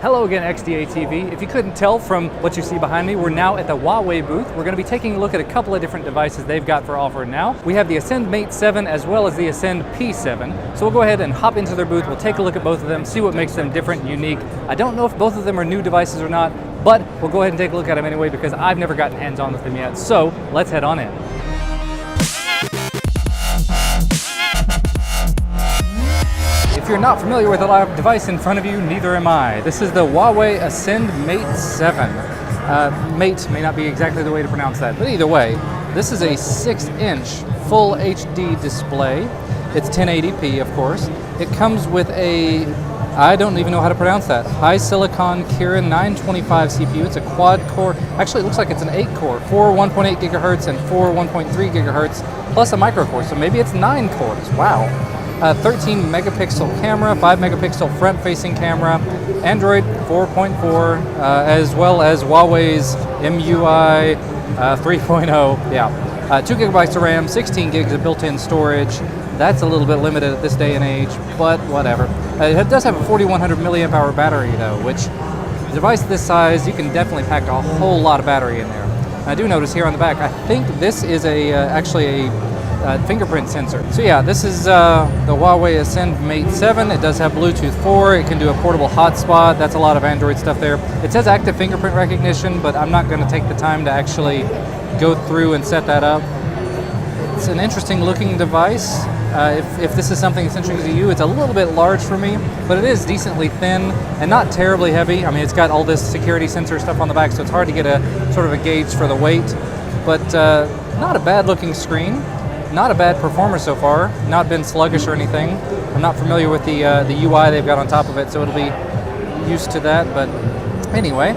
Hello again, XDA TV. If you couldn't tell from what you see behind me, we're now at the Huawei booth. We're going to be taking a look at a couple of different devices they've got for offer now. We have the Ascend Mate 7 as well as the Ascend P7. So we'll go ahead and hop into their booth. We'll take a look at both of them, see what makes them different and unique. I don't know if both of them are new devices or not, but we'll go ahead and take a look at them anyway because I've never gotten hands-on with them yet. So let's head on in. If you're not familiar with the live device in front of you, neither am I. This is the Huawei Ascend Mate 7. Mate may not be exactly the way to pronounce that, but either way, this is a 6-inch full HD display. It's 1080p, of course. It comes with a, I don't even know how to pronounce that, high silicon Kirin 925 CPU. It's a quad core, actually it looks like it's an 8 core, 4 1.8 gigahertz and 4 1.3 gigahertz, plus a micro core, so maybe it's 9 cores, wow. 13 megapixel camera, 5 megapixel front facing camera, Android 4.4, as well as Huawei's MUI 3.0, yeah. 2 gigabytes of RAM, 16 gigs of built-in storage. That's a little bit limited at this day and age, but whatever. It does have a 4100 milliamp hour battery though, which a device this size, you can definitely pack a whole lot of battery in there. I do notice here on the back, I think this is actually a fingerprint sensor. So yeah, this is the Huawei Ascend Mate 7. It does have Bluetooth 4. It can do a portable hotspot. That's a lot of Android stuff there. It says active fingerprint recognition, but I'm not going to take the time to actually go through and set that up. It's an interesting looking device. If this is something that's interesting to you, it's a little bit large for me, but it is decently thin and not terribly heavy. I mean, it's got all this security sensor stuff on the back, so it's hard to get a sort of a gauge for the weight, but not a bad looking screen. Not a bad performer so far, not been sluggish or anything. I'm not familiar with the UI they've got on top of it, so it'll be used to that. But anyway,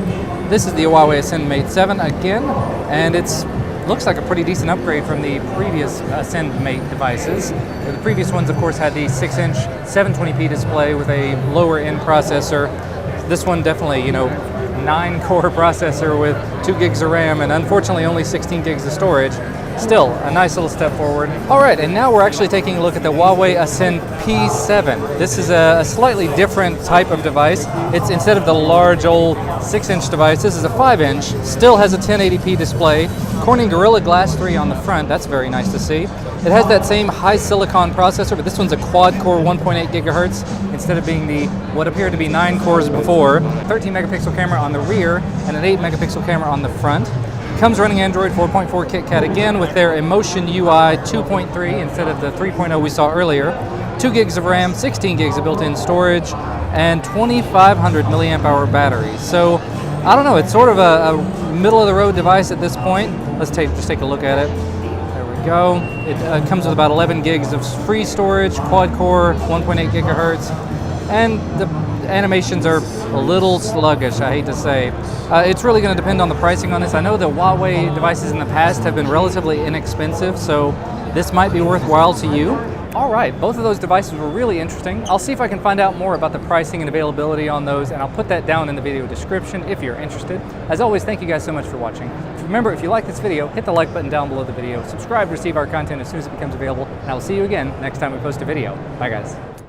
this is the Huawei Ascend Mate 7 again, and it's looks like a pretty decent upgrade from the previous Ascend Mate devices. The previous ones, of course, had the 6-inch 720p display with a lower end processor. This one definitely, 9-core processor with 2 gigs of RAM and unfortunately only 16 gigs of storage. Still, a nice little step forward. All right, and now we're actually taking a look at the Huawei Ascend P7. This is a slightly different type of device. It's instead of the large old 6-inch device, this is a 5-inch, still has a 1080p display, Corning Gorilla Glass 3 on the front. That's very nice to see. It has that same high silicon processor, but this one's a quad core 1.8 gigahertz instead of being the what appeared to be 9 cores before. 13 megapixel camera on the rear and an 8 megapixel camera on the front. Comes running Android 4.4 KitKat again with their Emotion UI 2.3 instead of the 3.0 we saw earlier. 2 gigs of RAM, 16 gigs of built-in storage, and 2500 milliamp hour battery. So I don't know, it's sort of a middle-of-the-road device at this point. Let's just take a look at it. There we go. It comes with about 11 gigs of free storage, quad-core, 1.8 gigahertz, and the animations are a little sluggish, I hate to say. It's really going to depend on the pricing on this. I know the Huawei devices in the past have been relatively inexpensive, so this might be worthwhile to you. All right, both of those devices were really interesting. I'll see if I can find out more about the pricing and availability on those, and I'll put that down in the video description if you're interested. As always, thank you guys so much for watching. Remember, if you like this video, hit the like button down below the video, subscribe to receive our content as soon as it becomes available, and I will see you again next time we post a video. Bye guys.